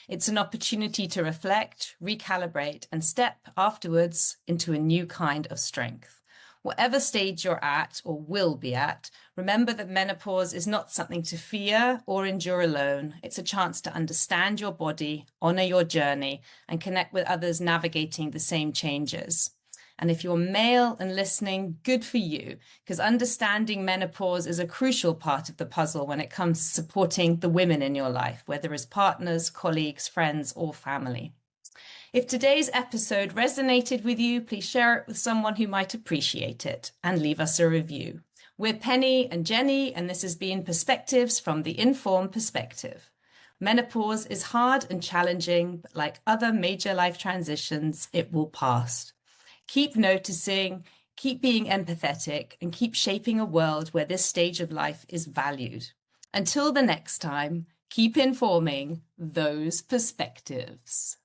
It's an opportunity to reflect, recalibrate, and step afterwards into a new kind of strength. Whatever stage you're at or will be at, remember that menopause is not something to fear or endure alone. It's a chance to understand your body, honor your journey, and connect with others navigating the same changes. And if you're male and listening, good for you, because understanding menopause is a crucial part of the puzzle when it comes to supporting the women in your life, whether as partners, colleagues, friends, or family. If today's episode resonated with you, please share it with someone who might appreciate it and leave us a review. We're Penny and Jenny, and this has been Perspectives from the Informed Perspective. Menopause is hard and challenging, but like other major life transitions, it will pass. Keep noticing, keep being empathetic, and keep shaping a world where this stage of life is valued. Until the next time, keep informing those perspectives.